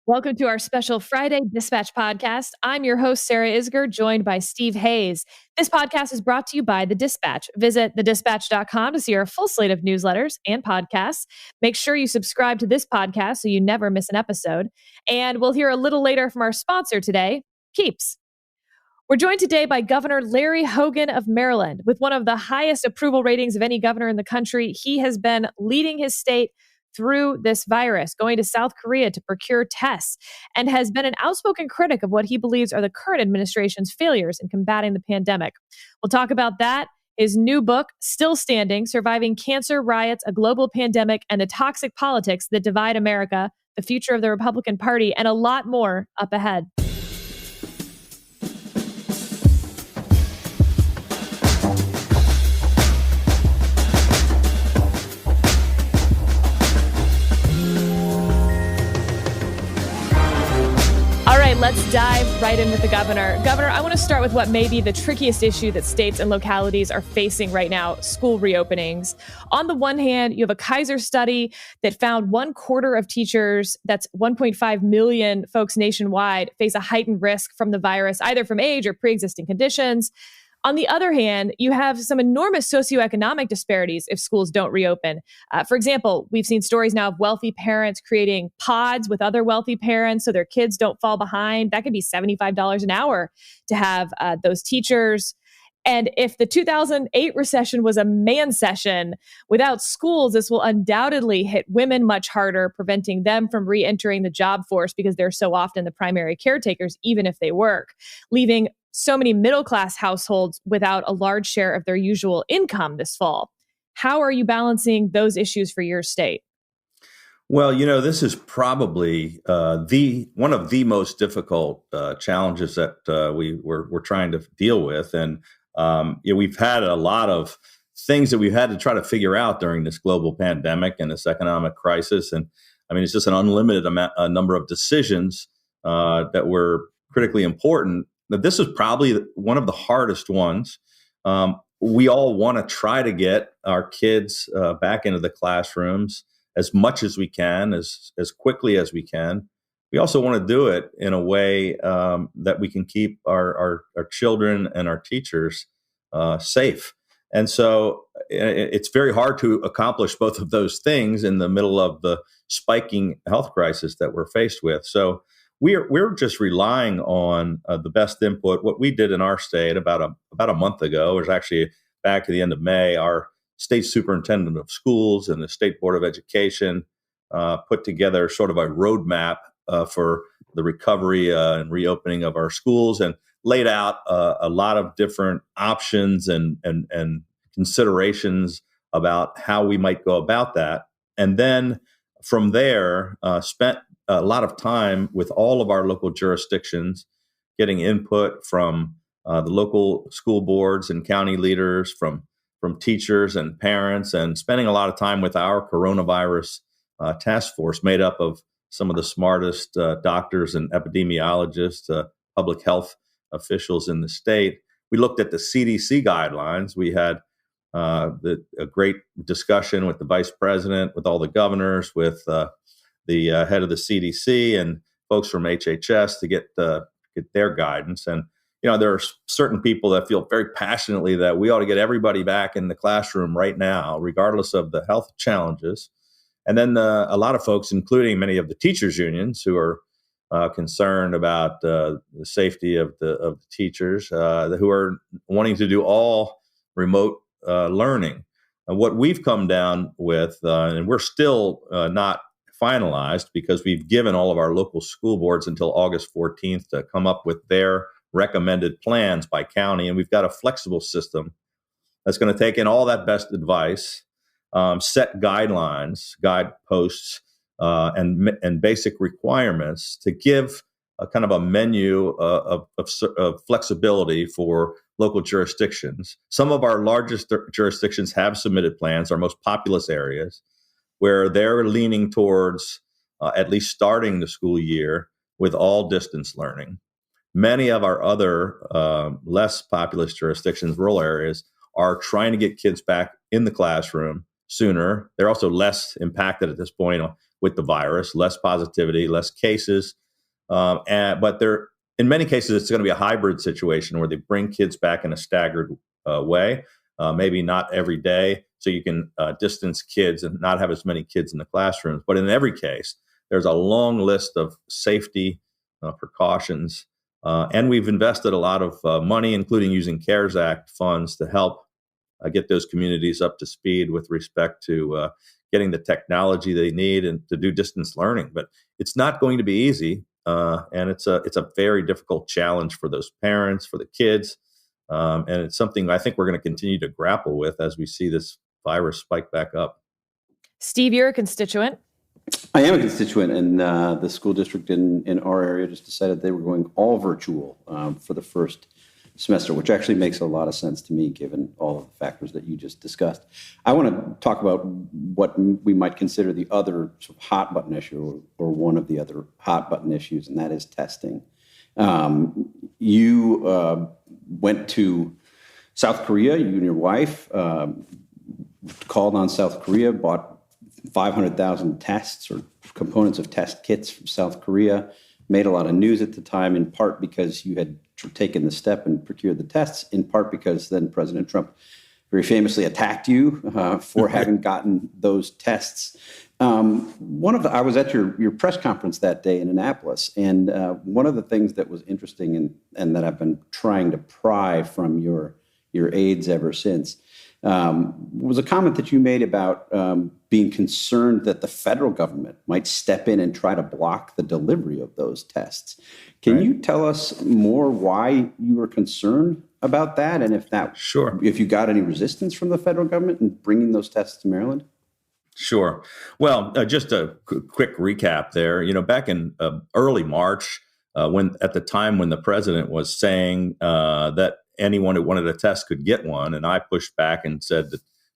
Welcome to our special Friday Dispatch podcast. I'm your host, Sarah Isgur, joined by Steve Hayes. This podcast is brought to you by The Dispatch. Visit thedispatch.com to see our full slate of newsletters and podcasts. Make sure you subscribe to this podcast so you never miss an episode. And we'll hear a little later from our sponsor today, Keeps. We're joined today by Governor Larry Hogan of Maryland. With one of the highest approval ratings of any governor in the country, he has been leading his state through this virus, going to South Korea to procure tests, and has been an outspoken critic of what he believes are the current administration's failures in combating the pandemic. We'll talk about that, his new book, Still Standing, Surviving Cancer, Riots, a Global Pandemic, and the Toxic Politics That Divide America, the Future of the Republican Party, and a lot more up ahead. Let's dive right in with the governor. Governor, I want to start with what may be the trickiest issue that states and localities are facing right now, school reopenings. On the one hand, you have a Kaiser study that found 1/4 of teachers, that's 1.5 million folks nationwide, face a heightened risk from the virus, either from age or pre-existing conditions. On the other hand, you have some enormous socioeconomic disparities if schools don't reopen. For example, we've seen stories now of wealthy parents creating pods with other wealthy parents so their kids don't fall behind. That could be $75 an hour to have those teachers. And if the 2008 recession was a man session, without schools, this will undoubtedly hit women much harder, preventing them from re-entering the job force because they're so often the primary caretakers, even if they work, leaving so many middle-class households without a large share of their usual income this fall. How are you balancing those issues for your state? Well, this is probably one of the most difficult challenges that we're trying to deal with, and we've had a lot of things that we've had to try to figure out during this global pandemic and this economic crisis, and it's just an unlimited number of decisions that were critically important. But this is probably one of the hardest ones. We all want to try to get our kids back into the classrooms as much as we can, as quickly as we can. We also want to do it in a way that we can keep our children and our teachers safe. And so it's very hard to accomplish both of those things in the middle of the spiking health crisis that we're faced with. So we're just relying on the best input. What we did in our state about a month ago, it was actually back to the end of May, our state superintendent of schools and the State Board of Education put together sort of a roadmap for the recovery and reopening of our schools, and laid out a lot of different options and considerations about how we might go about that. And then from there, spent a lot of time with all of our local jurisdictions, getting input from the local school boards and county leaders, from teachers and parents, and spending a lot of time with our coronavirus task force, made up of some of the smartest doctors and epidemiologists, public health officials in the state. We looked at the CDC guidelines. We had a great discussion with the vice president, with all the governors, with the head of the CDC and folks from HHS to get their guidance. And, there are certain people that feel very passionately that we ought to get everybody back in the classroom right now, regardless of the health challenges. And then a lot of folks, including many of the teachers unions, who are concerned about the safety of the teachers, who are wanting to do all remote learning. And what we've come down with, and we're still not finalized, because we've given all of our local school boards until August 14th to come up with their recommended plans by county. And we've got a flexible system that's going to take in all that best advice, set guidelines, guideposts, and basic requirements to give a kind of a menu of flexibility for local jurisdictions. Some of our largest jurisdictions have submitted plans, our most populous areas, where they're leaning towards at least starting the school year with all distance learning. Many of our other less populous jurisdictions, rural areas, are trying to get kids back in the classroom sooner. They're also less impacted at this point with the virus, less positivity, less cases. But in many cases, it's going to be a hybrid situation where they bring kids back in a staggered way, maybe not every day. So you can distance kids and not have as many kids in the classrooms. But in every case, there's a long list of safety precautions. And we've invested a lot of money, including using CARES Act funds to help get those communities up to speed with respect to getting the technology they need and to do distance learning. But it's not going to be easy. And it's a very difficult challenge for those parents, for the kids. And it's something I think we're going to continue to grapple with as we see this virus spike back up. Steve, you're a constituent. I am a constituent, and the school district in our area just decided they were going all virtual for the first semester, which actually makes a lot of sense to me, given all of the factors that you just discussed. I want to talk about what we might consider the other sort of hot button issue, or one of the other hot button issues, and that is testing. You went to South Korea, you and your wife called on South Korea, bought 500,000 tests or components of test kits from South Korea, made a lot of news at the time, in part because you had taken the step and procured the tests, in part because then President Trump very famously attacked you for having gotten those tests. I was at your press conference that day in Annapolis, and one of the things that was interesting and that I've been trying to pry from your aides ever since was a comment that you made about being concerned that the federal government might step in and try to block the delivery of those tests. Can you tell us more why you were concerned about that, and if you got any resistance from the federal government in bringing those tests to Maryland? Sure. Well, just a quick recap there. Back in early March, when the president was saying that anyone who wanted a test could get one, and I pushed back and said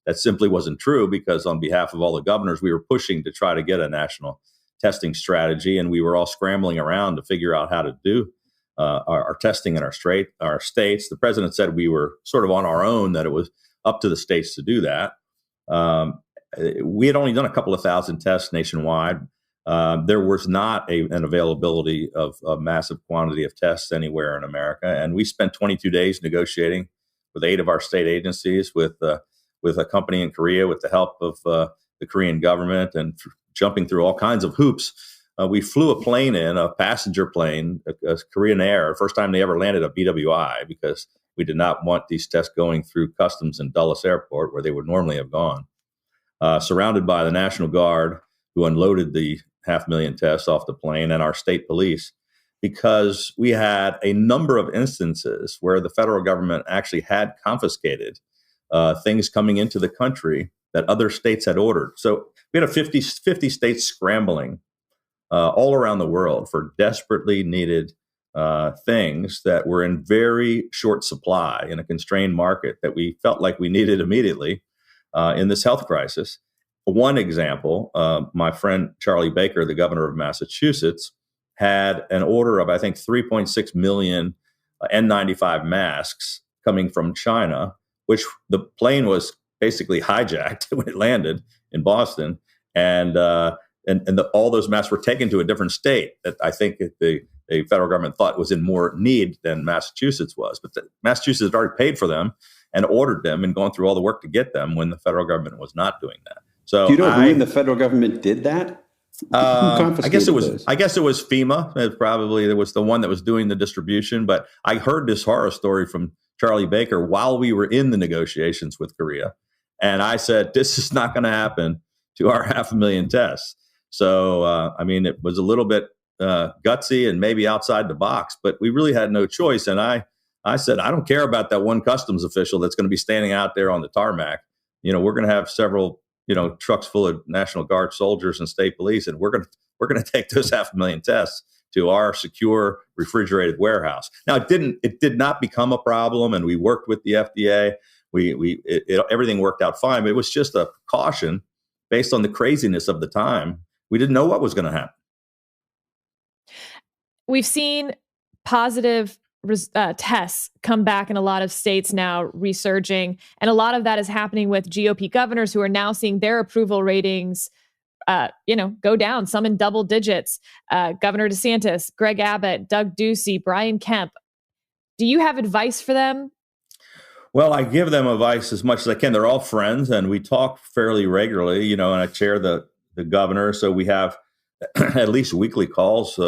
that simply wasn't true, because on behalf of all the governors, we were pushing to try to get a national testing strategy, and we were all scrambling around to figure out how to do our testing in our states. The president said we were sort of on our own, that it was up to the states to do that. We had only done a couple of thousand tests nationwide. There was not an availability of a massive quantity of tests anywhere in America. And we spent 22 days negotiating with 8 of our state agencies, with a company in Korea, with the help of the Korean government, and jumping through all kinds of hoops. We flew a passenger plane, a Korean Air, first time they ever landed a BWI, because we did not want these tests going through customs in Dulles Airport, where they would normally have gone. Surrounded by the National Guard, who unloaded the 500,000 tests off the plane, and our state police, because we had a number of instances where the federal government actually had confiscated things coming into the country that other states had ordered. So we had 50 states scrambling all around the world for desperately needed things that were in very short supply in a constrained market that we felt like we needed immediately in this health crisis. One example, my friend Charlie Baker, the governor of Massachusetts, had an order of, I think, 3.6 million N95 masks coming from China, which the plane was basically hijacked when it landed in Boston. And all those masks were taken to a different state that I think the federal government thought was in more need than Massachusetts was. But Massachusetts had already paid for them and ordered them and gone through all the work to get them, when the federal government was not doing that. So do you know when the federal government did that? I guess it was FEMA. It was the one that was doing the distribution. But I heard this horror story from Charlie Baker while we were in the negotiations with Korea, and I said, "This is not going to happen to our 500,000 tests." So it was a little bit gutsy and maybe outside the box, but we really had no choice. And I said, I don't care about that one customs official that's going to be standing out there on the tarmac. We're going to have several trucks full of National Guard soldiers and state police, and we're going to take those 500,000 tests to our secure refrigerated warehouse. Now, it did not become a problem, and we worked with the FDA. Everything worked out fine, but it was just a precaution based on the craziness of the time. We didn't know what was going to happen. We've seen positive tests come back in a lot of states now, resurging. And a lot of that is happening with GOP governors who are now seeing their approval ratings go down, some in double digits. Governor DeSantis, Greg Abbott, Doug Ducey, Brian Kemp. Do you have advice for them? Well, I give them advice as much as I can. They're all friends, and we talk fairly regularly, and I chair the governor. So we have at least weekly calls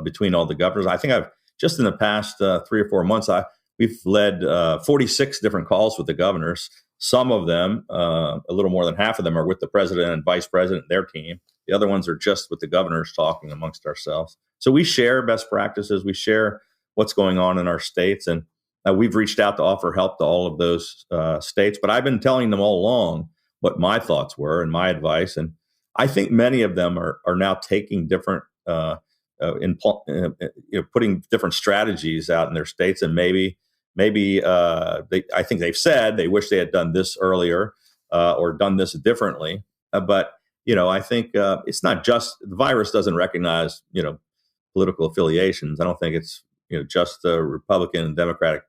between all the governors. I think I've just in the past 3 or 4 months, we've led 46 different calls with the governors. Some of them, a little more than half of them, are with the president and vice president and their team. The other ones are just with the governors talking amongst ourselves. So we share best practices. We share what's going on in our states. And we've reached out to offer help to all of those states. But I've been telling them all along what my thoughts were and my advice. And I think many of them are now taking different, putting different strategies out in their states. And maybe I think they've said they wish they had done this earlier or done this differently. But I think it's not just the virus doesn't recognize political affiliations. I don't think it's just Republican and Democratic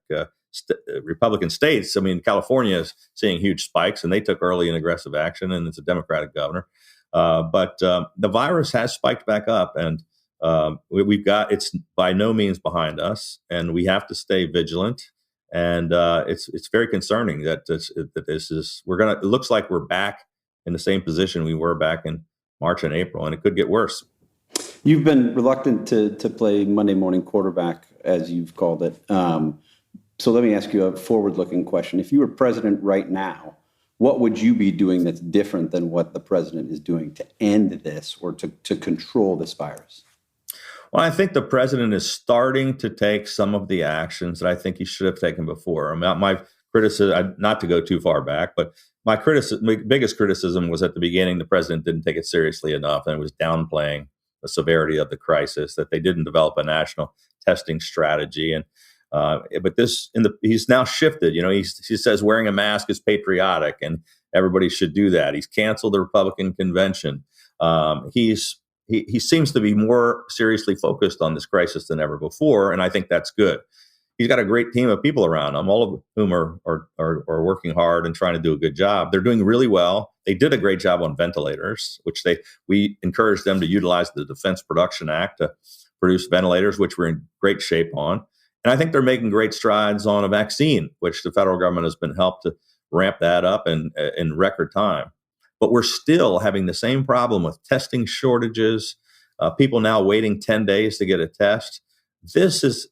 Republican states. I mean, California is seeing huge spikes, and they took early and aggressive action, and it's a Democratic governor. But the virus has spiked back up, and it's by no means behind us, and we have to stay vigilant. And it's very concerning that it looks like we're back in the same position we were back in March and April, and it could get worse. You've been reluctant to play Monday morning quarterback, as you've called it. So let me ask you a forward-looking question. If you were president right now, what would you be doing that's different than what the president is doing to end this or to control this virus? Well, I think the president is starting to take some of the actions that I think he should have taken before. My criticism, not to go too far back, but my biggest criticism was at the beginning, the president didn't take it seriously enough, and it was downplaying the severity of the crisis, that they didn't develop a national testing strategy. And but he's now shifted. He says wearing a mask is patriotic and everybody should do that. He's canceled the Republican convention. He seems to be more seriously focused on this crisis than ever before, and I think that's good. He's got a great team of people around him, all of whom are working hard and trying to do a good job. They're doing really well. They did a great job on ventilators, which we encouraged them to utilize the Defense Production Act to produce ventilators, which we're in great shape on. And I think they're making great strides on a vaccine, which the federal government has been helped to ramp that up in record time. But we're still having the same problem with testing shortages, people now waiting 10 days to get a test. This is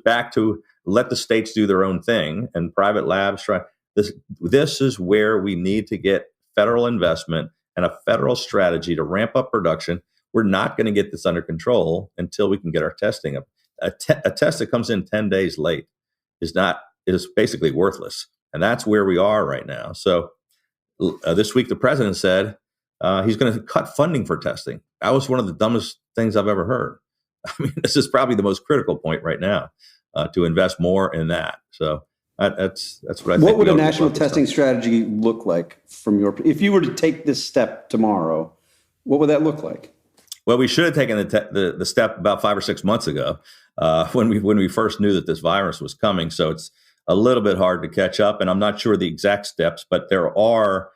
back to let the states do their own thing and private labs try. This is where we need to get federal investment and a federal strategy to ramp up production. We're not going to get this under control until we can get our testing up. A test that comes in 10 days late is basically worthless. And that's where we are right now. So this week, the president said he's going to cut funding for testing. That was one of the dumbest things I've ever heard. I mean, this is probably the most critical point right now to invest more in that. So that's what I think. What would a national testing strategy look like if you were to take this step tomorrow? What would that look like? Well, we should have taken the step about 5 or 6 months ago when we first knew that this virus was coming. So it's a little bit hard to catch up, and I'm not sure the exact steps, but there are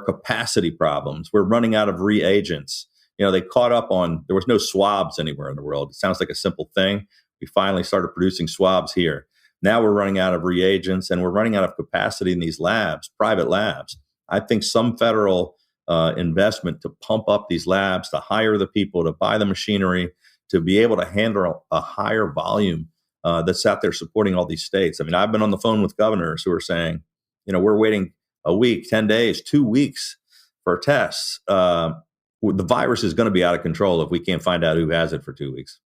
capacity problems. We're running out of reagents. They caught up on, there was no swabs anywhere in the world. It sounds like a simple thing. We finally started producing swabs here. Now we're running out of reagents, and we're running out of capacity in these labs, private labs. I think some federal investment to pump up these labs, to hire the people, to buy the machinery, to be able to handle a higher volume that's out there supporting all these states. I mean, I've been on the phone with governors who are saying, we're waiting a week, 10 days, 2 weeks for tests. The virus is going to be out of control if we can't find out who has it for 2 weeks.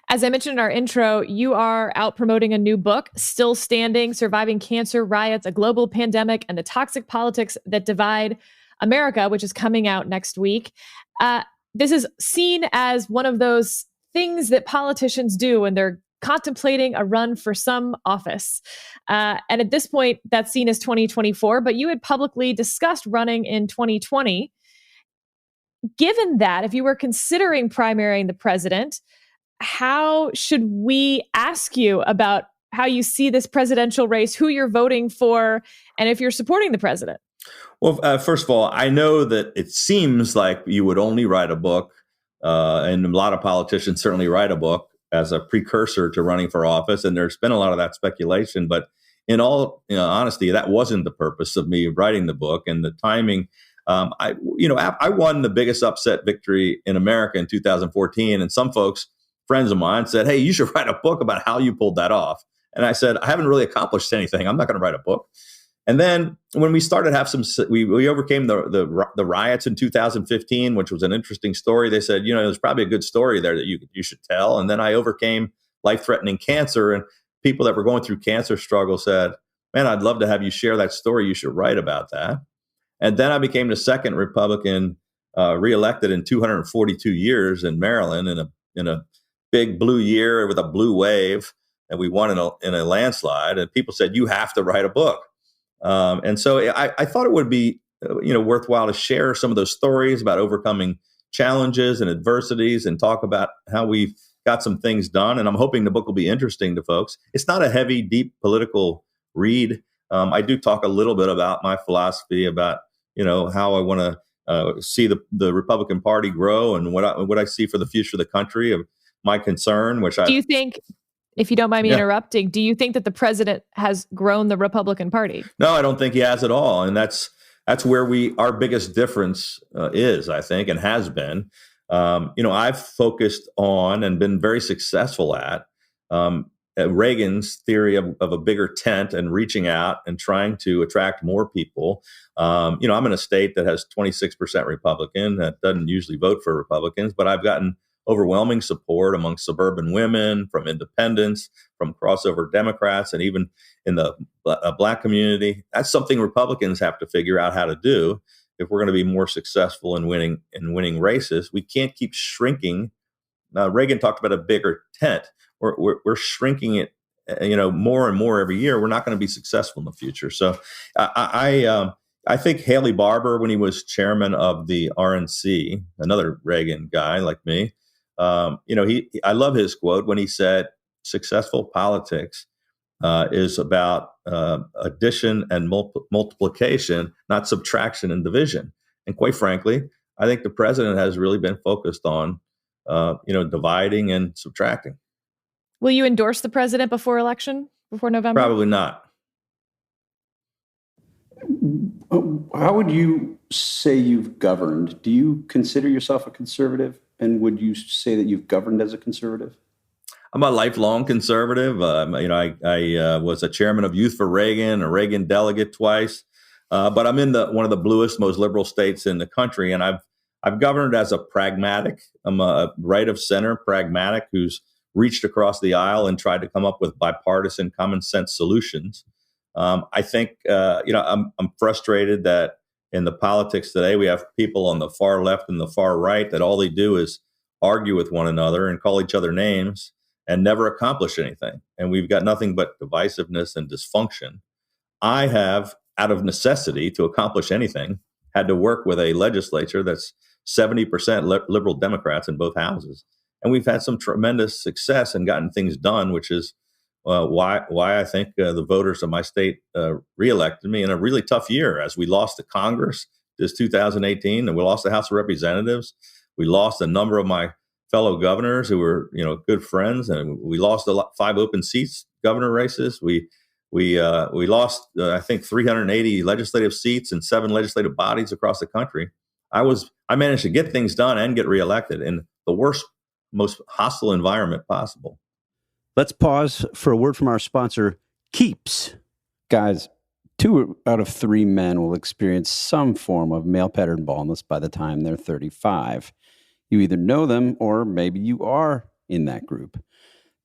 As I mentioned in our intro, you are out promoting a new book, Still Standing: Surviving Cancer, Riots, a Global Pandemic, and the Toxic Politics That Divide America, which is coming out next week. This is seen as one of those things that politicians do when they're contemplating a run for some office. And at this point, that's seen as 2024, but you had publicly discussed running in 2020. Given that, if you were considering primarying the president, how should we ask you about how you see this presidential race, who you're voting for, and if you're supporting the president? Well, first of all, I know that it seems like you would only write a book, and a lot of politicians certainly write a book as a precursor to running for office, and there's been a lot of that speculation. But in all honesty, that wasn't the purpose of me writing the book, and the timing. I won the biggest upset victory in America in 2014, and some folks, friends of mine, said, "Hey, you should write a book about how you pulled that off." And I said, "I haven't really accomplished anything. I'm not going to write a book." And then when we started to have we overcame the riots in 2015, which was an interesting story. They said, there's probably a good story there that you should tell. And then I overcame life-threatening cancer, and people that were going through cancer struggle said, "Man, I'd love to have you share that story. You should write about that." And then I became the second Republican reelected in 242 years in Maryland in a big blue year with a blue wave, and we won in a landslide. And people said, "You have to write a book." And so I thought it would be, worthwhile to share some of those stories about overcoming challenges and adversities and talk about how we've got some things done. And I'm hoping the book will be interesting to folks. It's not a heavy, deep political read. I do talk a little bit about my philosophy about, how I want to see the Republican Party grow and what I see for the future of the country, of my concern, Do you think, if you don't mind me interrupting, do you think that the president has grown the Republican Party? No, I don't think he has at all. And that's where our biggest difference is, I think, and has been. I've focused on and been very successful at Reagan's theory of a bigger tent and reaching out and trying to attract more people. I'm in a state that has 26% Republican, that doesn't usually vote for Republicans, but I've gotten overwhelming support among suburban women, from independents, from crossover Democrats, and even in the Black community. That's something Republicans have to figure out how to do if we're going to be more successful in winning races. We can't keep shrinking. Reagan talked about a bigger tent. We're shrinking it, more and more every year. We're not going to be successful in the future. So I think Haley Barbour, when he was chairman of the RNC, another Reagan guy like me, I love his quote when he said, "Successful politics is about addition and multiplication, not subtraction and division." And quite frankly, I think the president has really been focused on, dividing and subtracting. Will you endorse the president before November? Probably not. How would you say you've governed? Do you consider yourself a conservative? And would you say that you've governed as a conservative? I'm a lifelong conservative. I was a chairman of Youth for Reagan, a Reagan delegate twice. But I'm in one of the bluest, most liberal states in the country. And I've governed as a pragmatic. I'm a right of center pragmatic who's reached across the aisle and tried to come up with bipartisan, common sense solutions. I think, I'm frustrated that in the politics today, we have people on the far left and the far right that all they do is argue with one another and call each other names and never accomplish anything. And we've got nothing but divisiveness and dysfunction. I have, out of necessity to accomplish anything, had to work with a legislature that's 70% liberal Democrats in both houses. And we've had some tremendous success and gotten things done, which is why I think the voters of my state reelected me in a really tough year, as we lost the Congress this 2018, and we lost the House of Representatives. We lost a number of my fellow governors who were, good friends, and we lost 5 open seats, governor races. We lost, I think, 380 legislative seats in 7 legislative bodies across the country. I managed to get things done and get reelected in the worst, most hostile environment possible. Let's pause for a word from our sponsor, Keeps. Guys, 2 out of 3 men will experience some form of male pattern baldness by the time they're 35. You either know them or maybe you are in that group.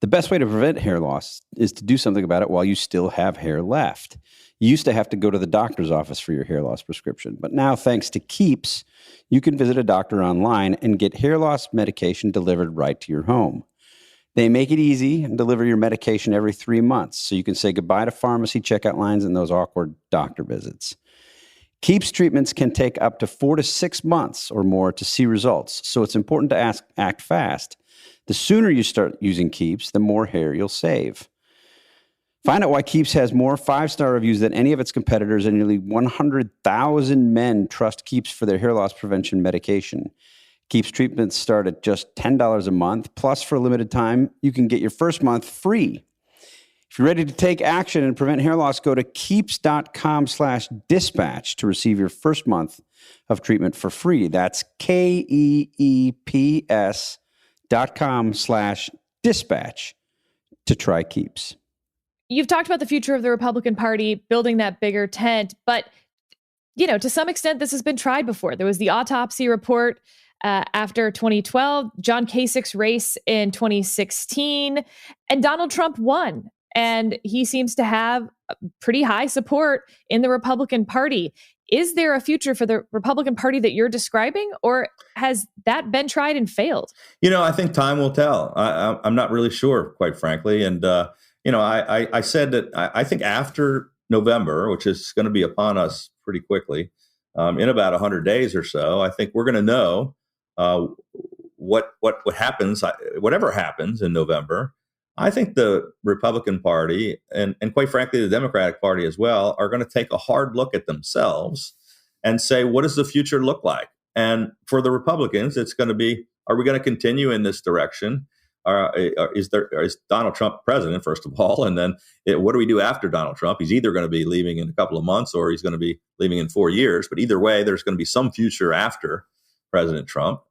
The best way to prevent hair loss is to do something about it while you still have hair left. You used to have to go to the doctor's office for your hair loss prescription, but now, thanks to Keeps, you can visit a doctor online and get hair loss medication delivered right to your home. They make it easy and deliver your medication every 3 months, so you can say goodbye to pharmacy checkout lines and those awkward doctor visits. Keeps treatments can take up to 4 to 6 months or more to see results, so it's important to act fast. The sooner you start using Keeps, the more hair you'll save. Find out why Keeps has more 5-star reviews than any of its competitors, and nearly 100,000 men trust Keeps for their hair loss prevention medication. Keeps treatments start at just $10 a month. Plus, for a limited time, you can get your first month free. If you're ready to take action and prevent hair loss, go to keeps.com/dispatch to receive your first month of treatment for free. That's KEEPS.com/dispatch to try Keeps. You've talked about the future of the Republican Party, building that bigger tent, but, to some extent, this has been tried before. There was the autopsy report after 2012, John Kasich's race in 2016, and Donald Trump won. And he seems to have pretty high support in the Republican Party. Is there a future for the Republican Party that you're describing, or has that been tried and failed? I think time will tell. I'm not really sure, quite frankly. And, I said that I think after November, which is going to be upon us pretty quickly, in about 100 days or so, I think we're going to know what happens, whatever happens in November. I think the Republican Party and quite frankly, the Democratic Party as well are going to take a hard look at themselves and say, what does the future look like? And for the Republicans, it's going to be, are we going to continue in this direction? Is Donald Trump president, first of all? And then what do we do after Donald Trump? He's either going to be leaving in a couple of months or he's going to be leaving in 4 years. But either way, there's going to be some future after President Trump.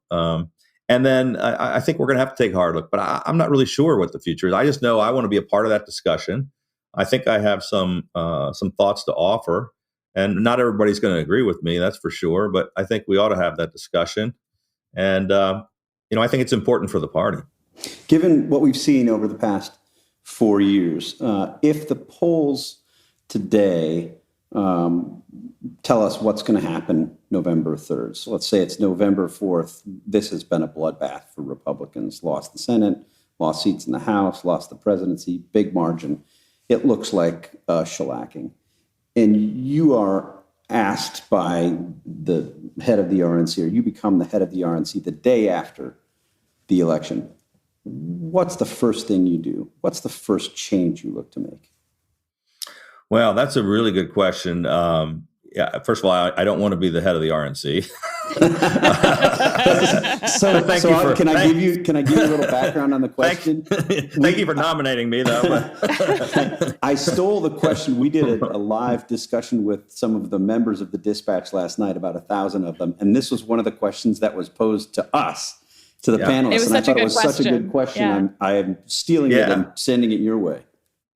And then I think we're going to have to take a hard look. But I'm not really sure what the future is. I just know I want to be a part of that discussion. I think I have some thoughts to offer. And not everybody's going to agree with me, that's for sure. But I think we ought to have that discussion. And, I think it's important for the party. Given what we've seen over the past 4 years, if the polls today tell us what's going to happen November 3rd, so let's say it's November 4th, this has been a bloodbath for Republicans. Lost the Senate, lost seats in the House, lost the presidency, big margin. It looks like shellacking. And you are asked by the head of the RNC, or you become the head of the RNC the day after the election. What's the first thing you do? What's the first change you look to make? Well, that's a really good question. First of all, I don't want to be the head of the RNC. Can I give you a little background on the question? Thank you for nominating me, though. I stole the question. We did a live discussion with some of the members of the Dispatch last night, about 1,000 of them, and this was one of the questions that was posed to us. To the panelists, it was such a good question. Yeah. I am stealing it and sending it your way.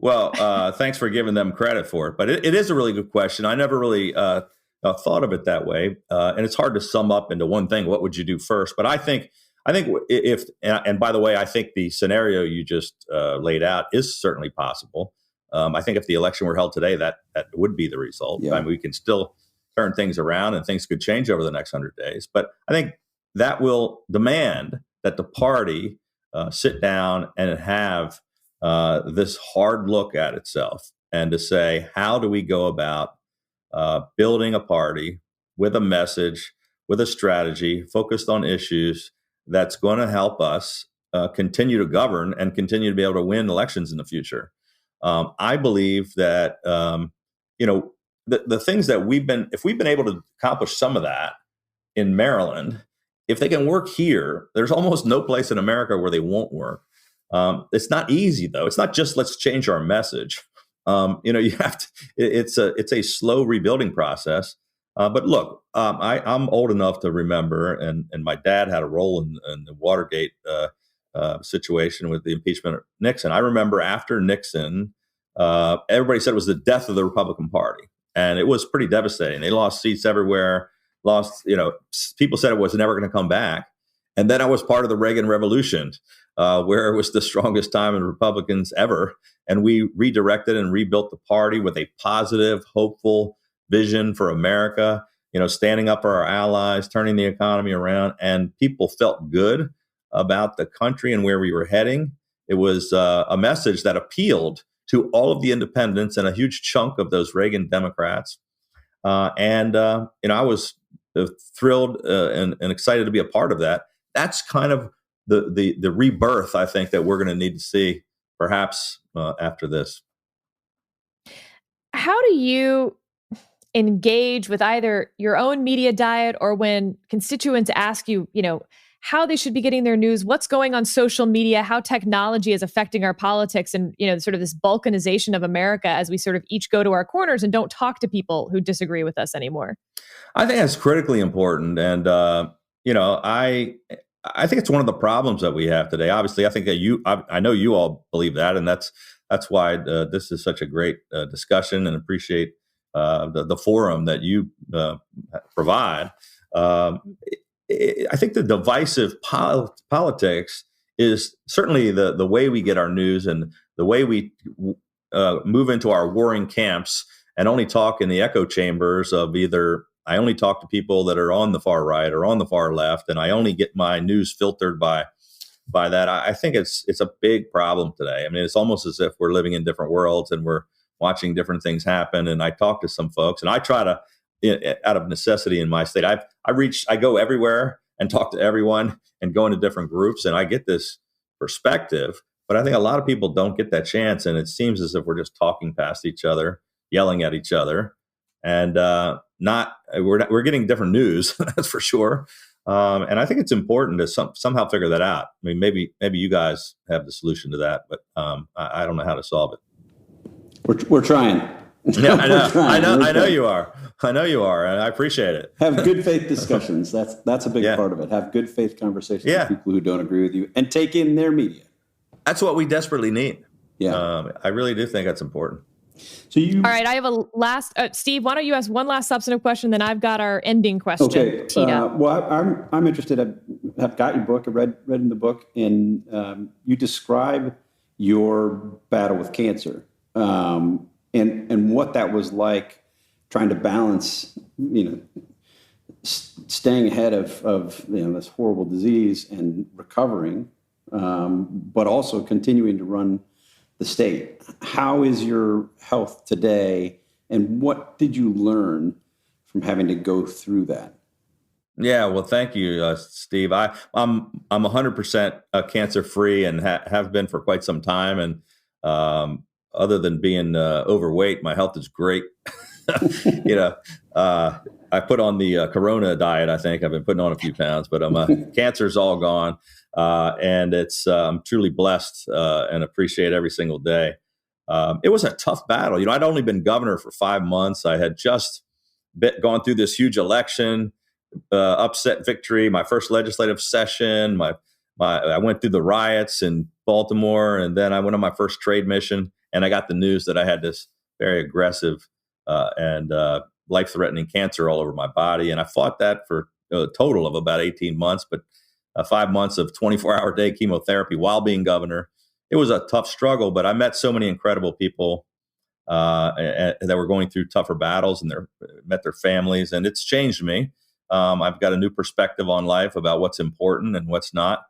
Well, thanks for giving them credit for it. But it is a really good question. I never really thought of it that way. And it's hard to sum up into one thing. What would you do first? But I think if, and by the way, I think the scenario you just laid out is certainly possible. I think if the election were held today, that would be the result. Yeah. I mean, we can still turn things around and things could change over the next 100 days. But I think that will demand that the party sit down and have this hard look at itself and to say, how do we go about building a party with a message, with a strategy focused on issues that's going to help us continue to govern and continue to be able to win elections in the future. I believe that, the things that if we've been able to accomplish some of that in Maryland, if they can work here, there's almost no place in America where they won't work. It's not easy, though. It's not just let's change our message. You have to. It's a slow rebuilding process. But look, I'm old enough to remember, and my dad had a role in the Watergate situation with the impeachment of Nixon. I remember after Nixon, everybody said it was the death of the Republican Party, and it was pretty devastating. They lost seats everywhere. People said it was never going to come back. And then I was part of the Reagan Revolution, where it was the strongest time in Republicans ever. And we redirected and rebuilt the party with a positive, hopeful vision for America, standing up for our allies, turning the economy around. And people felt good about the country and where we were heading. It was a message that appealed to all of the independents and a huge chunk of those Reagan Democrats. I was thrilled and excited to be a part of that. That's kind of the rebirth, I think, that we're going to need to see perhaps after this. How do you engage with either your own media diet or when constituents ask you, how they should be getting their news, what's going on social media, how technology is affecting our politics and, sort of this balkanization of America as we sort of each go to our corners and don't talk to people who disagree with us anymore? I think that's critically important. And, I think it's one of the problems that we have today. Obviously, I think that I know you all believe that. And that's why this is such a great discussion, and appreciate the forum that you provide. I think the divisive politics is certainly the way we get our news and the way we move into our warring camps and only talk in the echo chambers of either I only talk to people that are on the far right or on the far left, and I only get my news filtered by that. I think it's a big problem today. I mean, it's almost as if we're living in different worlds and we're watching different things happen. And I talk to some folks, and I try to, out of necessity in my state, I go everywhere and talk to everyone and go into different groups, and I get this perspective. But I think a lot of people don't get that chance, and it seems as if we're just talking past each other, yelling at each other, and we're getting different news. That's for sure. And I think it's important to somehow figure that out. I mean, maybe you guys have the solution to that, but I don't know how to solve it. We're trying. Yeah, I know you are. I know you are, and I appreciate it. Have good faith discussions. That's a big part of it. Have good faith conversations with people who don't agree with you, and take in their media. That's what we desperately need. Yeah, I really do think that's important. So all right, I have a last. Steve, why don't you ask one last substantive question? Then I've got our ending question. Okay. Teed up. Well, I'm interested. I've got your book. I read in the book, and you describe your battle with cancer, and what that was like, trying to balance, staying ahead of this horrible disease and recovering, but also continuing to run the state. How is your health today, and what did you learn from having to go through that? Yeah, well, thank you, Steve. I'm 100% cancer free and have been for quite some time. And other than being overweight, my health is great. I put on the Corona diet. I think I've been putting on a few pounds, but cancer's all gone. And I'm truly blessed and appreciate every single day. It was a tough battle. I'd only been governor for 5 months. I had just gone through this huge election, upset victory, my first legislative session. I went through the riots in Baltimore, and then I went on my first trade mission, and I got the news that I had this very aggressive and life-threatening cancer all over my body. And I fought that for a total of about 18 months, but 5 months of 24-hour day chemotherapy while being governor. It was a tough struggle, but I met so many incredible people that were going through tougher battles, and met their families, and it's changed me. I've got a new perspective on life about what's important and what's not.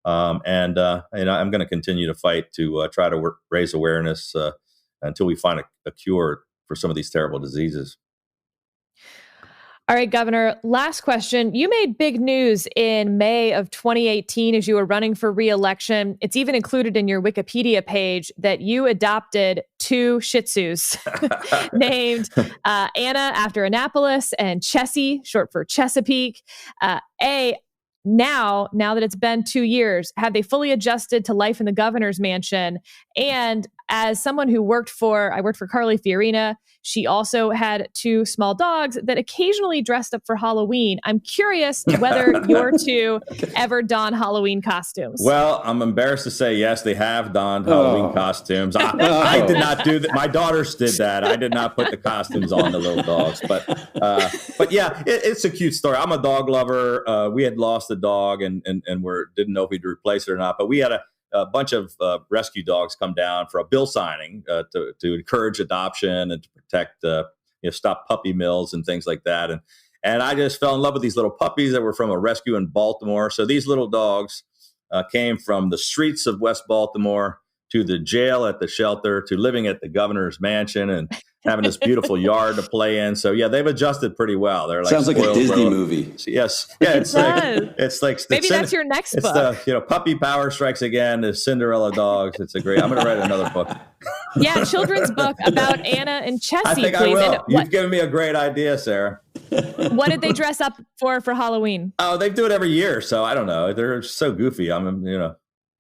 And I'm going to continue to fight to try to raise awareness until we find a cure for some of these terrible diseases. All right, Governor, last question. You made big news in May of 2018 as you were running for re-election. It's even included in your Wikipedia page that you adopted 2 Shih Tzus named Anna after Annapolis and Chessie, short for Chesapeake. Now that it's been 2 years, have they fully adjusted to life in the governor's mansion? And as someone who I worked for Carly Fiorina, she also had 2 small dogs that occasionally dressed up for Halloween. I'm curious whether your 2 ever don Halloween costumes. Well, I'm embarrassed to say, yes, they have donned Halloween costumes. I did not do that. My daughters did that. I did not put the costumes on the little dogs. But yeah, it's a cute story. I'm a dog lover. We had lost a dog and didn't know if we'd replace it or not. But we had a bunch of rescue dogs come down for a bill signing to encourage adoption and to protect, stop puppy mills and things like that. And I just fell in love with these little puppies that were from a rescue in Baltimore. So these little dogs came from the streets of West Baltimore to the jail at the shelter to living at the governor's mansion and having this beautiful yard to play in. So yeah, they've adjusted pretty well. They're like sounds like a Disney movie. Yes, yeah, it's like maybe that's your next book. It's the Puppy Power Strikes Again. The Cinderella Dogs. It's a great. I'm going to write another book. Yeah, children's book about Anna and Chessie, I think please. I will. You've given me a great idea, Sarah. What did they dress up for Halloween? Oh, they do it every year, so I don't know. They're so goofy. I'm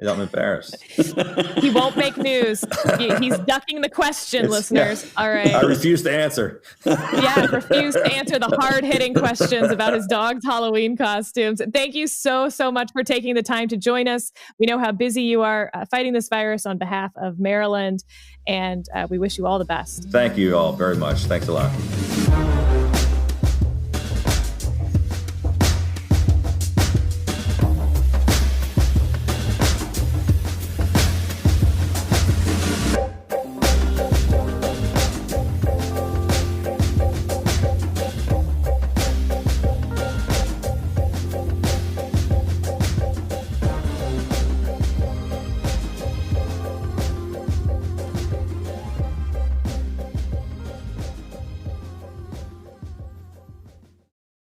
embarrassed. He won't make news. He's ducking the question, listeners. Yeah. All right. I refuse to answer. Yeah, refuse to answer the hard-hitting questions about his dog's Halloween costumes. Thank you so much for taking the time to join us. We know how busy you are fighting this virus on behalf of Maryland, and we wish you all the best. Thank you all very much. Thanks a lot.